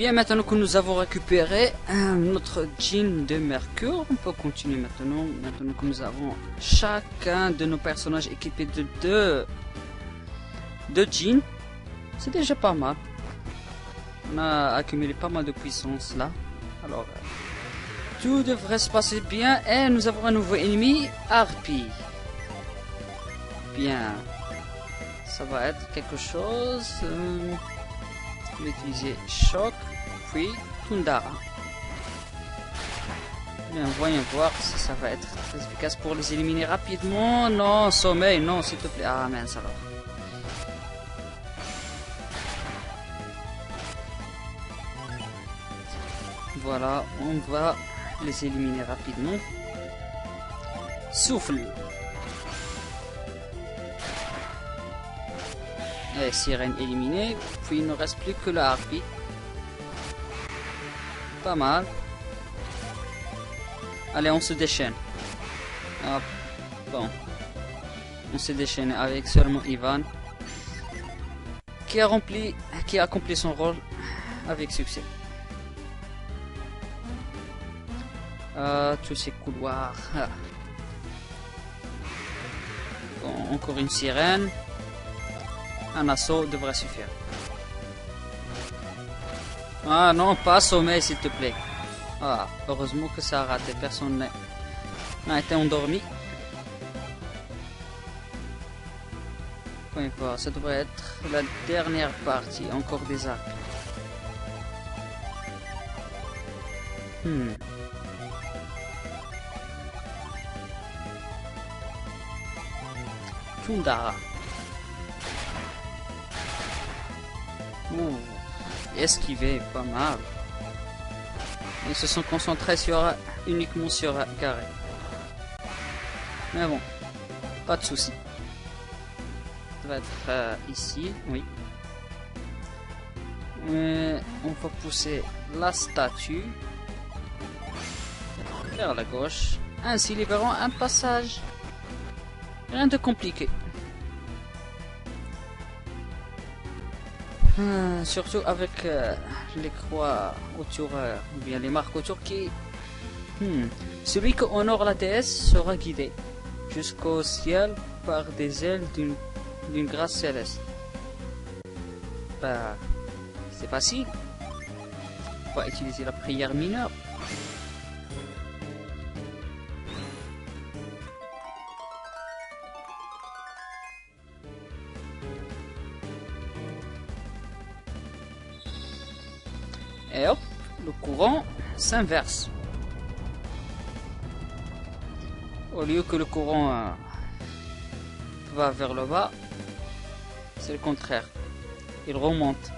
Bien, maintenant que nous avons récupéré notre jean de Mercure, on peut continuer maintenant. Maintenant que nous avons chacun de nos personnages équipés de deux jeans, c'est déjà pas mal. On a accumulé pas mal de puissance là. Alors, tout devrait se passer bien et nous avons un nouveau ennemi, Harpie. Bien, ça va être quelque chose. On va utiliser Choc, puis Tundara. Bien, voyons voir si ça va être très efficace pour les éliminer rapidement. Non, Sommeil, non, s'il te plaît. Ah, mince alors. Voilà, on va les éliminer rapidement. Souffle. Et Sirène éliminée. Puis il ne reste plus que la Harpie. Pas mal. Allez, on se déchaîne. Hop. Bon. On s'est déchaîné avec seulement Ivan. Qui a accompli son rôle avec succès. Tous ces couloirs. Ah. Bon, encore une sirène. Un assaut devrait suffire. Ah non, pas sommeil s'il te plaît. Ah, heureusement que ça a raté. Personne n'a été endormi. Voyons voir, ça devrait être la dernière partie. Encore des arcs. Tundara. Ouh, esquiver, pas mal. Ils se sont concentrés uniquement sur Carré. Mais bon, pas de souci. Ça va être ici, oui. On va pousser la statue vers la gauche, ainsi libérant un passage. Rien de compliqué. Surtout avec les croix autour, ou bien les marques autour qui... Celui qui honore la déesse sera guidé jusqu'au ciel par des ailes d'une grâce céleste. Bah, c'est facile. On va utiliser la prière mineure. Et hop, le courant s'inverse. Au lieu que le courant va vers le bas, c'est le contraire. Il remonte.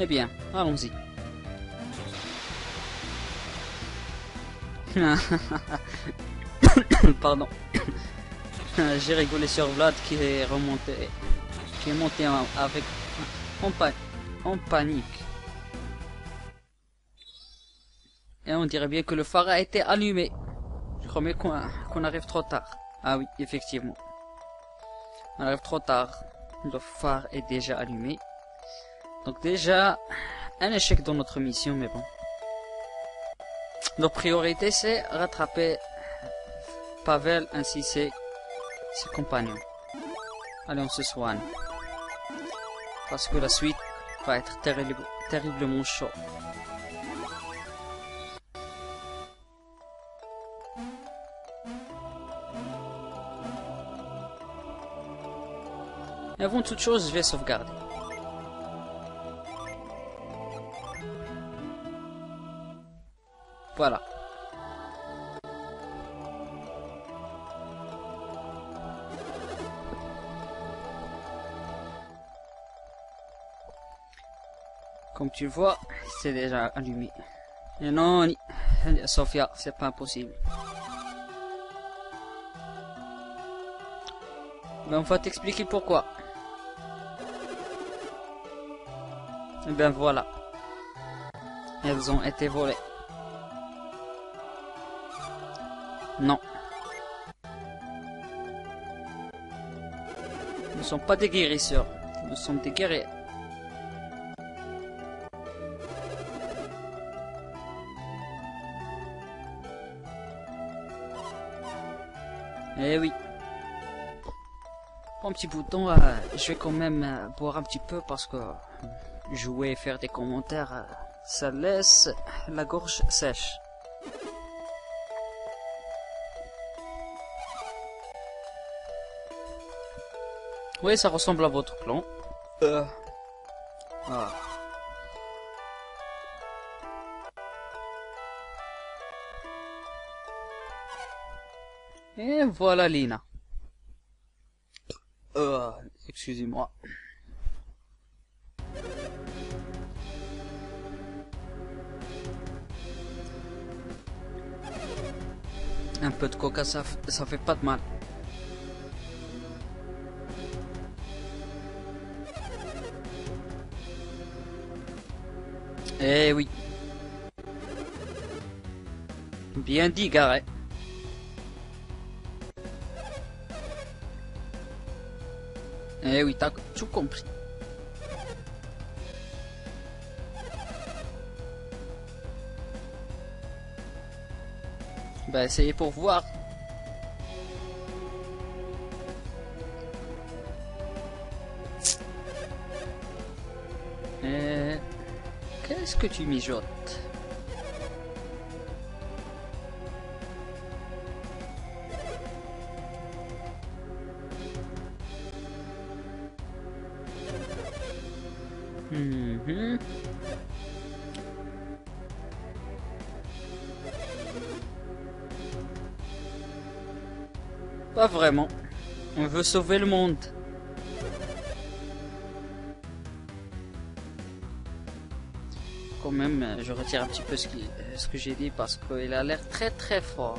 Eh bien, allons-y. Pardon. J'ai rigolé sur Vlad qui est remonté, qui est monté en panique. Et on dirait bien que le phare a été allumé. Je crois bien qu'on arrive trop tard. Ah oui, effectivement. On arrive trop tard. Le phare est déjà allumé. Donc déjà, un échec dans notre mission, mais bon. Notre priorité, c'est rattraper Pavel ainsi ses compagnons. Allez, on se soigne. Parce que la suite va être terriblement chaud. Et avant toute chose, je vais sauvegarder. Voilà. Comme tu vois, c'est déjà allumé. Et non, Sophia, c'est pas possible. Ben, on va t'expliquer pourquoi. Et ben voilà. Elles ont été volées. Non. Nous ne sommes pas des guérisseurs, nous sommes des guerriers. Eh oui. Pour un petit bout de temps, je vais quand même boire un petit peu parce que jouer et faire des commentaires, ça laisse la gorge sèche. Oui, ça ressemble à votre clan. Ah. Et voilà Lina. Excusez-moi. Un peu de coca, ça fait pas de mal. Eh oui. Bien dit, Gareth. Eh oui, t'as tout compris. Bah, essayez pour voir. Qu'est-ce que tu mijotes? Pas vraiment. On veut sauver le monde. Quand même, je retire un petit peu ce que j'ai dit parce qu'il a l'air très très fort.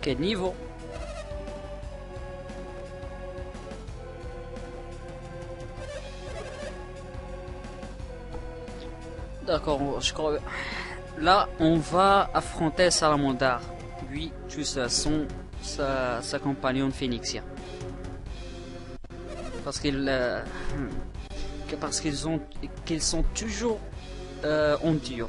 Quel niveau? D'accord, je crois. Là, on va affronter Salamandar. Lui, juste sa compagnon phénixien. Parce qu'ils sont toujours en duo.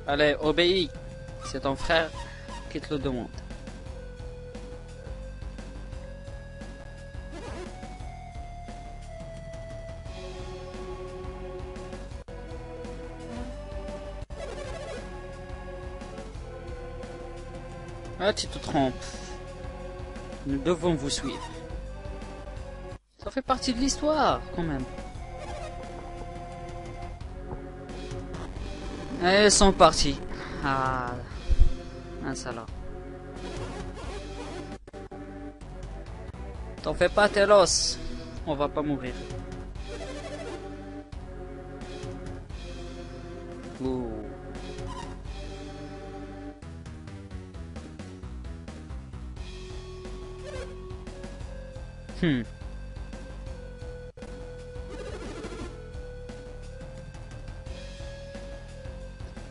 Allez, obéis. C'est ton frère qui te le demande. Ah, tu te trompes. Nous devons vous suivre. Ça fait partie de l'histoire, quand même. Et ils sont partis. Ah, un salaud. T'en fais pas, Telos. On va pas mourir. Ouh.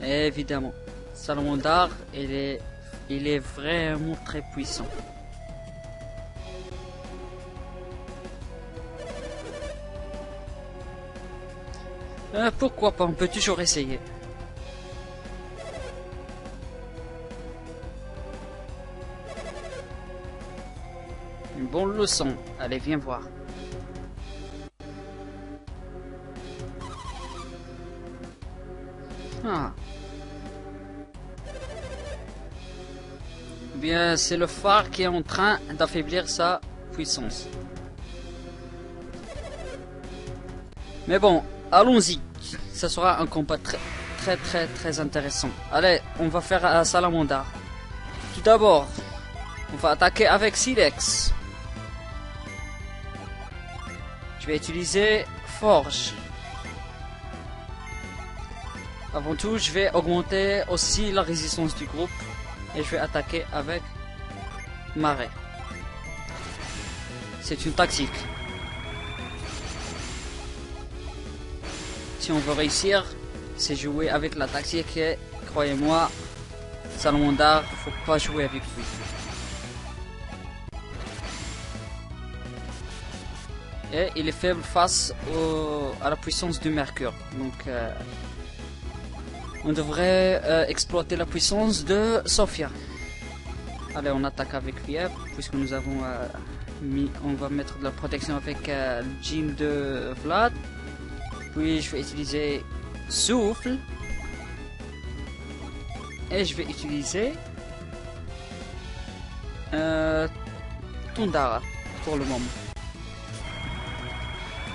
Évidemment, Salamandar, il est vraiment très puissant. Pourquoi pas, on peut toujours essayer. Une bonne leçon, allez viens voir. Ah. Bien, c'est le phare qui est en train d'affaiblir sa puissance. Mais bon, allons-y. Ça sera un combat très intéressant. Allez, on va faire à Salamandar. Tout d'abord, on va attaquer avec Silex. Je vais utiliser Forge. Avant tout, je vais augmenter aussi la résistance du groupe. Et je vais attaquer avec Marais. C'est une tactique. Si on veut réussir, c'est jouer avec la tactique et croyez-moi, Salamandre, faut pas jouer avec lui. Et il est faible face à la puissance du Mercure. Donc on devrait exploiter la puissance de Sophia. Allez, on attaque avec Fièvre, puisque nous avons on va mettre de la protection avec le jean de Vlad. Puis je vais utiliser Souffle. Et je vais utiliser Tundara pour le moment.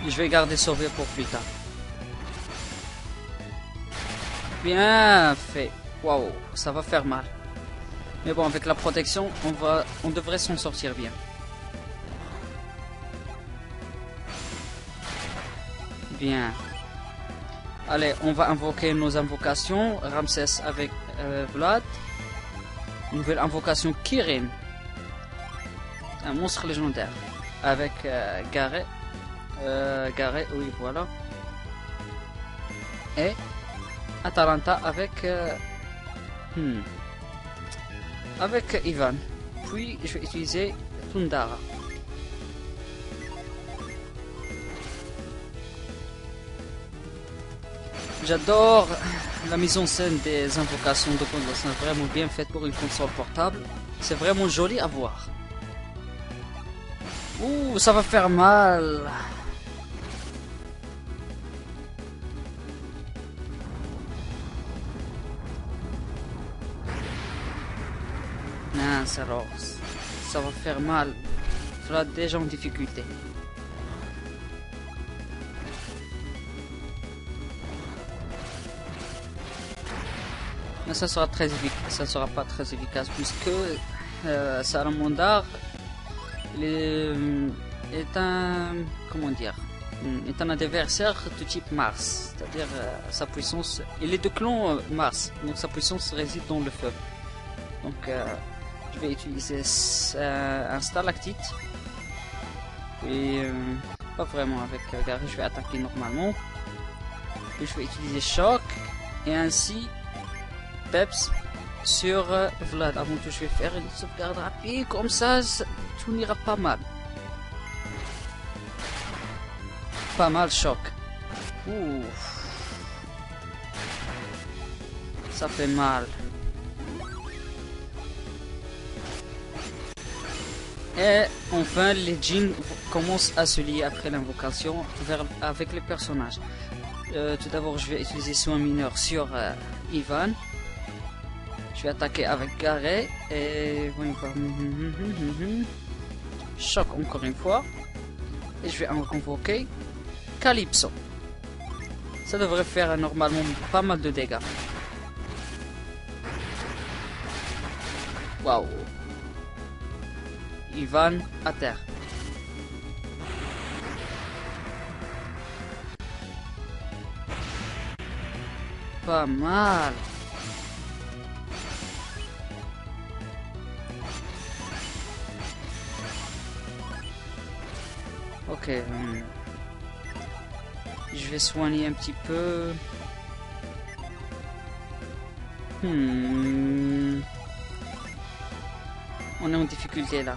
Et je vais garder sauvé pour plus tard. Bien fait. Waouh, ça va faire mal. Mais bon, avec la protection, on devrait s'en sortir bien. Bien. Allez, on va invoquer nos invocations. Ramsès avec Vlad. Nouvelle invocation Kirin. Un monstre légendaire. Avec Garet. Garet, oui, voilà. Et Atalanta avec avec Ivan. Puis je vais utiliser Tundara. J'adore la mise en scène des invocations de console. C'est vraiment bien fait pour une console portable. C'est vraiment joli à voir. Ouh, ça va faire mal. Mince alors, ça va faire mal. Ça va déjà en difficulté. Mais ça sera très efficace. Ça sera pas très efficace puisque Salamandre est un est un adversaire de type Mars, c'est-à-dire sa puissance. Il est de clan Mars, donc sa puissance réside dans le feu. Donc je vais utiliser un stalactite. Et pas vraiment avec Gary, je vais attaquer normalement. Puis je vais utiliser choc et ainsi Peps sur Vlad. Avant tout, je vais faire une sauvegarde rapide, comme ça tout n'ira pas mal. Pas mal choc. Ouh. Ça fait mal. Et enfin, les djinns commencent à se lier après l'invocation avec les personnages. Tout d'abord, je vais utiliser soin mineur sur Ivan. Je vais attaquer avec Garet et voyons voir. Choc encore une fois. Et je vais en convoquer Calypso. Ça devrait faire normalement pas mal de dégâts. Waouh. Ivan à terre. Pas mal. Ok. Je vais soigner un petit peu. On est en difficulté là.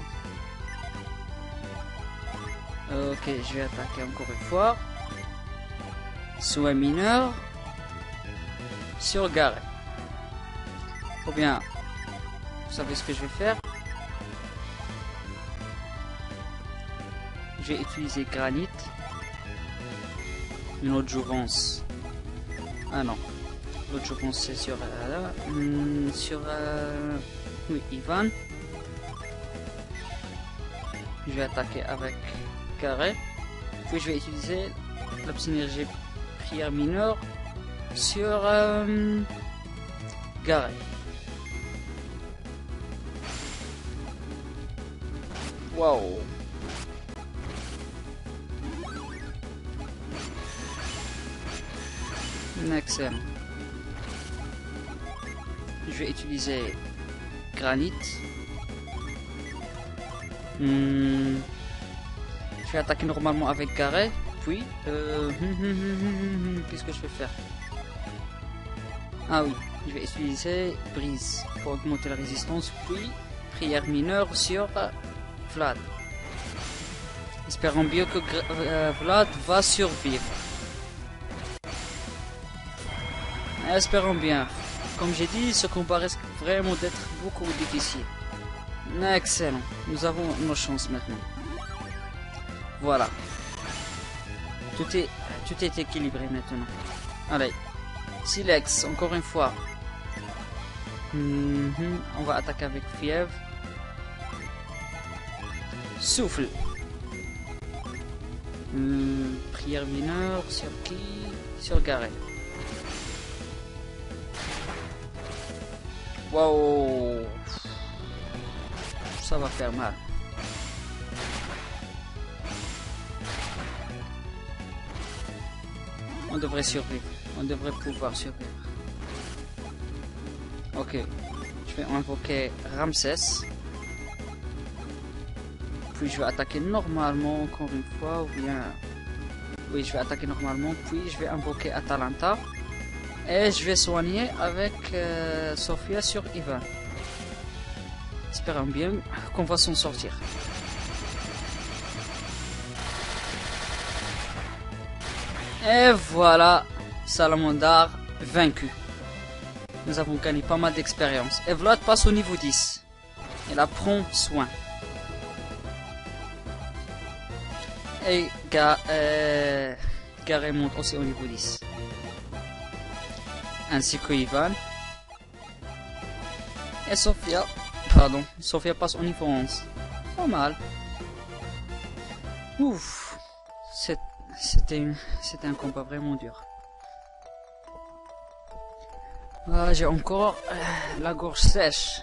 Ok, je vais attaquer encore une fois. Soin mineur. Sur Garet. Ou bien, vous savez ce que je vais faire? Je vais utiliser Granit. Une autre jouvence. Ah non. L'autre jouvence c'est sur... oui, Ivan. Je vais attaquer avec Garet. Puis je vais utiliser la synergie prière mineure sur Garet. Waouh. Excellent. Je vais utiliser granit. Je vais attaquer normalement avec Garret. Puis, qu'est-ce que je vais faire? Ah oui, je vais utiliser brise pour augmenter la résistance. Puis, prière mineure sur Vlad. Espérons bien que Vlad va survivre. Espérons bien. Comme j'ai dit, ce combat risque vraiment d'être beaucoup difficile. Excellent. Nous avons nos chances maintenant. Voilà. Tout est équilibré maintenant. Allez. Silex, encore une fois. On va attaquer avec fièvre. Souffle. Prière mineure sur qui? Sur Garret. Wow. Ça va faire mal. On devrait survivre. On devrait pouvoir survivre. Ok. Je vais invoquer Ramsès. Puis je vais attaquer normalement encore une fois. Ou bien... Oui, je vais attaquer normalement. Puis je vais invoquer Atalanta. Et je vais soigner avec Sophia sur Ivan. Espérons bien qu'on va s'en sortir. Et voilà, Salamandar vaincu. Nous avons gagné pas mal d'expérience. Et Vlad passe au niveau 10. Il en prend soin. Et Garret monte aussi au niveau 10. Ainsi que Ivan. Et Sophia passe au niveau 11. Pas mal. Ouf. C'était un combat vraiment dur. Ah, j'ai encore la gorge sèche.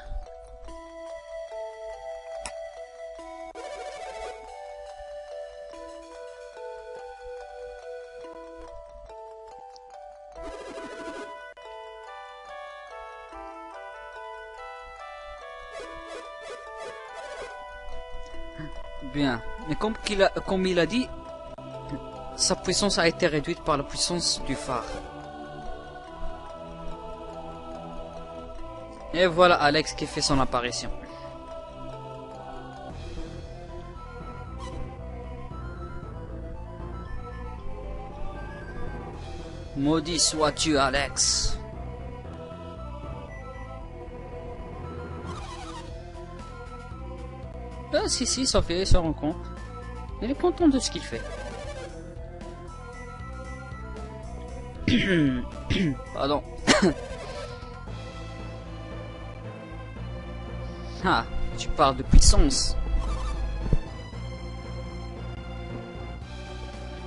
Bien, mais comme il a dit, sa puissance a été réduite par la puissance du phare. Et voilà Alex qui fait son apparition. Maudit sois-tu, Alex. Si, Sophia, il se rend compte. Il est content de ce qu'il fait. Pardon. Ah, tu parles de puissance.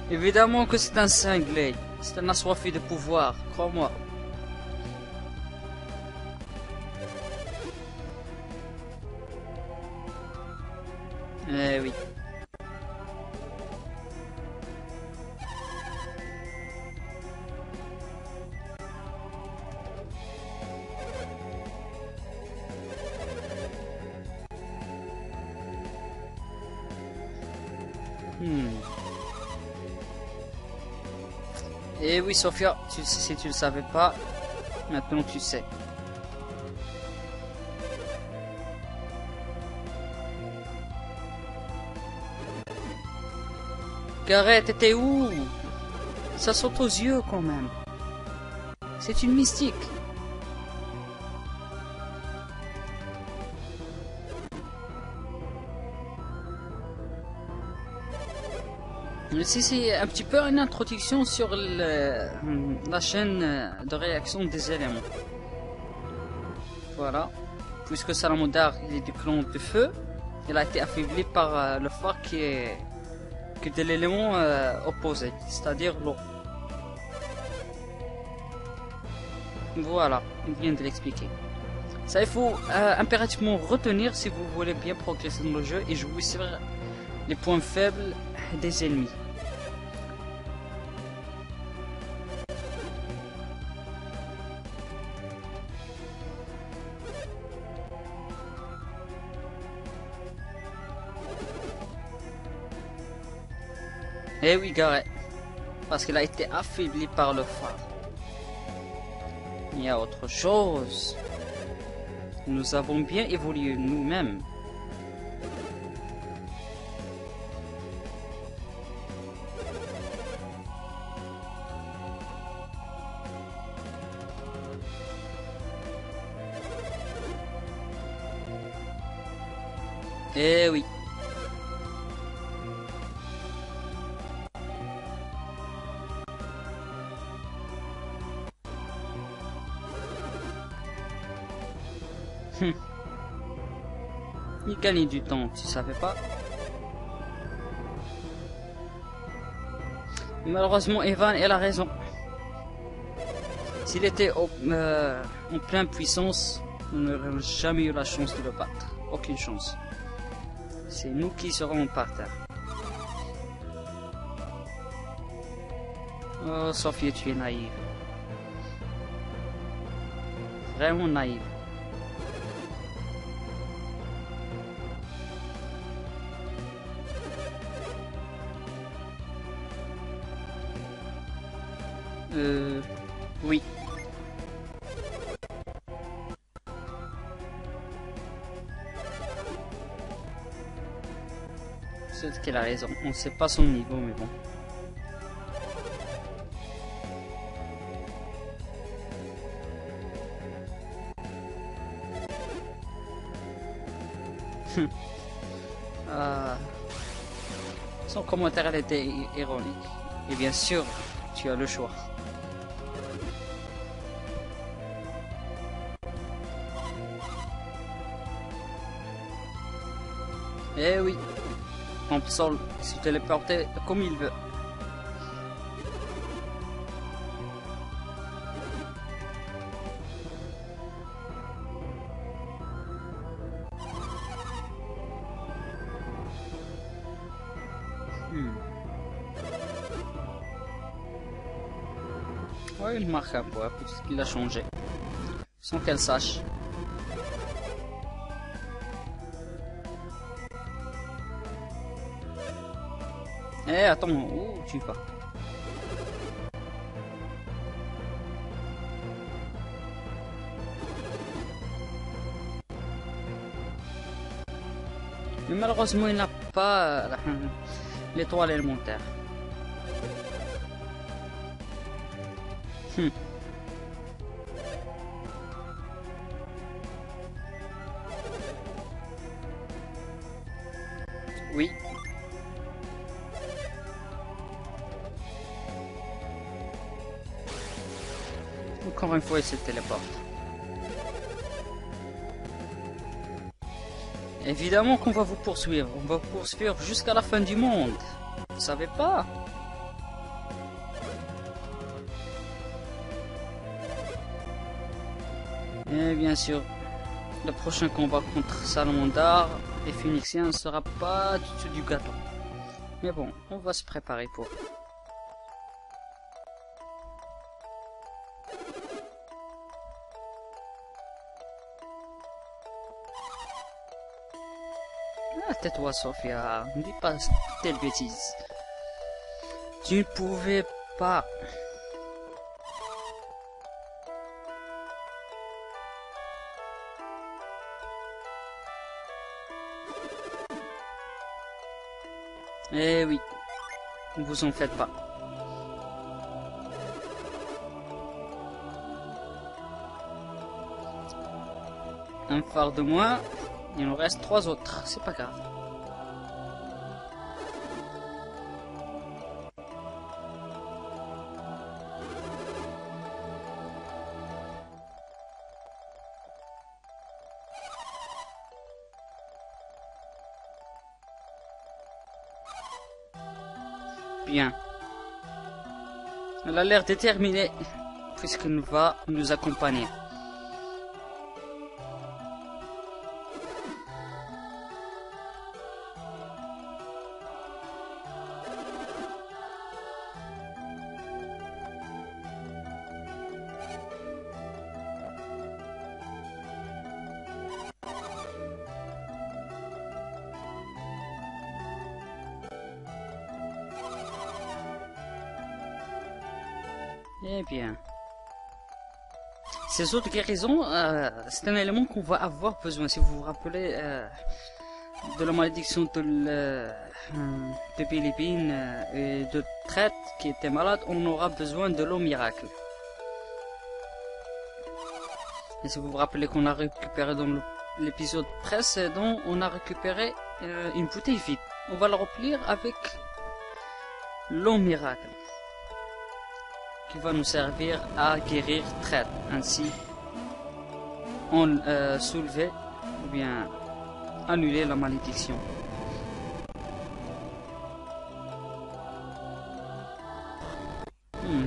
Évidemment que c'est un cinglé. C'est un assoiffé de pouvoir, crois-moi. Eh oui. Et oui, Sophia, si tu le savais pas, maintenant tu sais. Garret, t'étais où? Ça saute aux yeux quand même. C'est une mystique. Ici, c'est un petit peu une introduction sur la chaîne de réaction des éléments. Voilà. Puisque Salamandar il est du clan de feu, il a été affaibli par le phare qui est de l'élément opposé, c'est-à-dire l'eau. Voilà, il vient de l'expliquer. Ça, il faut impérativement retenir si vous voulez bien progresser dans le jeu et jouer sur les points faibles des ennemis. Eh oui, Gareth. Parce qu'il a été affaibli par le phare. Il y a autre chose. Nous avons bien évolué nous-mêmes. Eh oui. Il gagne du temps, tu savais pas? Malheureusement, Evan, elle a raison. S'il était en pleine puissance, nous n'aurions jamais eu la chance de le battre. Aucune chance. C'est nous qui serons par terre. Oh, Sophie, tu es naïve. Vraiment naïve. Oui. C'est qu'elle a raison. On ne sait pas son niveau, mais bon. Son commentaire elle était ironique. Et bien sûr, tu as le choix. Eh oui, Thompson se téléporter comme il veut. Ouais, il marque un point, puisqu'il a changé. Sans qu'elle sache. Eh, attends, où tu vas? Mais malheureusement, il n'a pas l'étoile élémentaire. Oui. Encore une fois, il se téléporte. Évidemment qu'on va vous poursuivre. On va vous poursuivre jusqu'à la fin du monde. Vous savez pas? Et bien sûr, le prochain combat contre Salamandre et Phoenixien ne sera pas du tout du gâteau. Mais bon, on va se préparer pour. Ah, tais-toi, Sophia. Ne dis pas telle bêtise. Tu ne pouvais pas. Eh oui, ne vous en faites pas. Un phare de moins, il nous reste 3 autres, c'est pas grave. Bien. Elle a l'air déterminée, puisqu'elle va nous accompagner. Eh bien. Ces autres guérisons, c'est un élément qu'on va avoir besoin. Si vous vous rappelez de la malédiction de Philippines et de Traite qui était malade, on aura besoin de l'eau miracle. Et si vous vous rappelez qu'on a récupéré dans l'épisode précédent, on a récupéré une bouteille vide. On va la remplir avec l'eau miracle, qui va nous servir à guérir Traite. Ainsi, on soulever ou bien annuler la malédiction.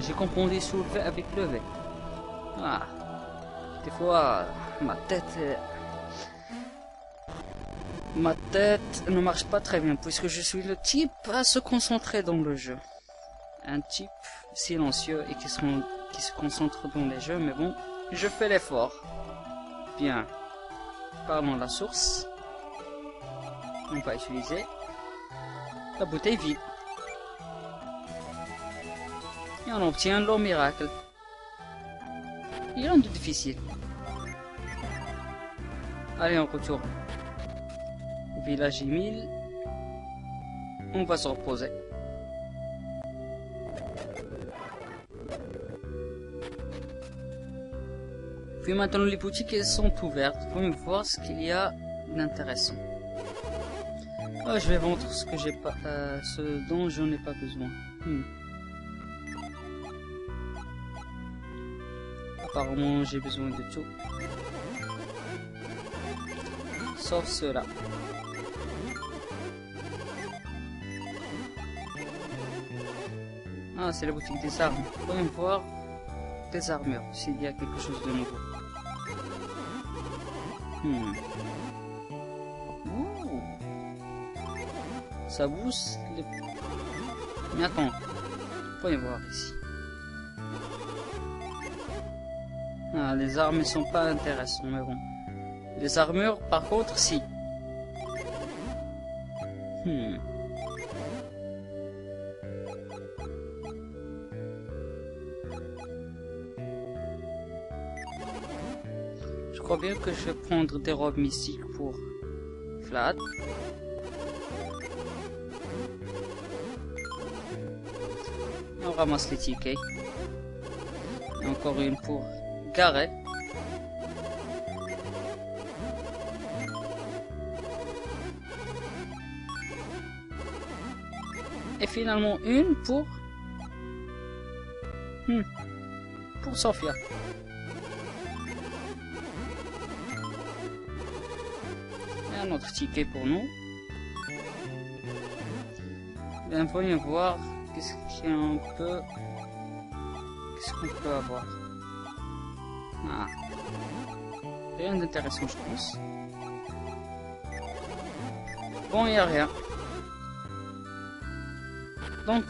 J'ai compris soulever avec lever. Ah, des fois, ma tête ne marche pas très bien puisque je suis le type à se concentrer dans le jeu. Un type silencieux et qui se concentre dans les jeux, mais bon, je fais l'effort. Bien, parlons de la source. On va utiliser la bouteille vide. Et on obtient l'eau miracle. Rien de difficile. Allez, on retourne au village Émile. On va se reposer. Puis maintenant les boutiques elles sont ouvertes. Voyons voir ce qu'il y a d'intéressant. Oh, je vais vendre ce que j'ai pas, ce dont je n'ai pas besoin. Apparemment j'ai besoin de tout. Sauf cela. Ah, c'est la boutique des armes. Voyons voir des armures, s'il y a quelque chose de nouveau. Ouh. Ça booste les... Mais attends, voyons voir ici. Ah, les armes ne sont pas intéressantes, mais bon. Les armures, par contre, si. Je crois bien que je vais prendre des robes mystiques pour Vlad. On ramasse les tickets. Et encore une pour Gareth. Et finalement une pour Sophia. Et un autre ticket pour nous. Bien, voyons voir qu'est-ce qu'on peut avoir. Ah, rien d'intéressant, je pense. Bon, il n'y a rien. Donc,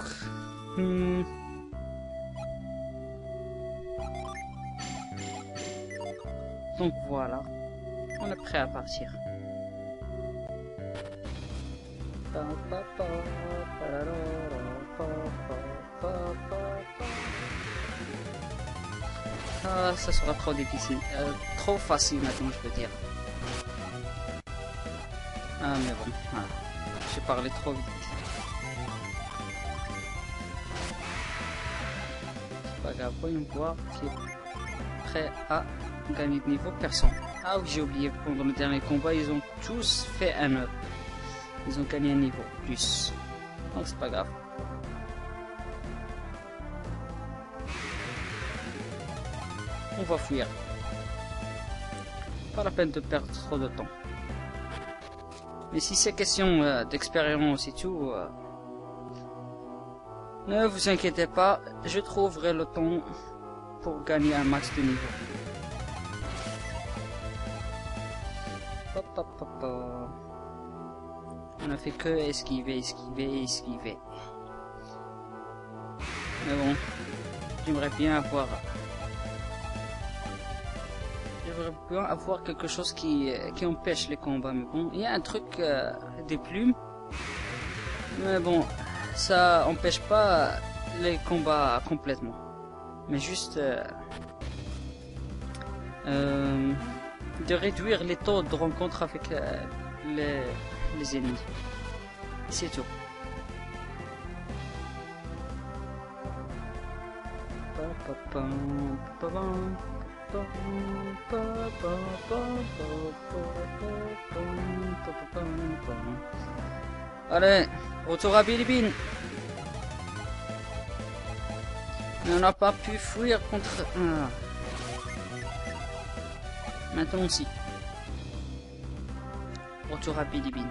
voilà, on est prêt à partir. Ah, ça sera trop difficile, trop facile maintenant, je peux dire. Ah, mais bon, voilà. J'ai parlé trop vite. Pas grave, voyons voir qui est prêt à gagner de niveau. Personne. Ah oui, j'ai oublié, pendant le dernier combat, ils ont tous fait un up. Ils ont gagné un niveau plus. Donc c'est pas grave. On va fuir. Pas la peine de perdre trop de temps. Mais si c'est question d'expérience et tout, ne vous inquiétez pas, je trouverai le temps pour gagner un max de niveau. On a fait que esquiver. Mais bon, j'aimerais bien avoir quelque chose qui empêche les combats. Mais bon, il y a un truc des plumes. Mais bon, ça empêche pas les combats complètement. mais juste de réduire les taux de rencontre avec les ennemis. C'est tout. Allez, retour à Bilibine. Mais on n'a pas pu fuir contre... Maintenant aussi. Retour à Bilibine.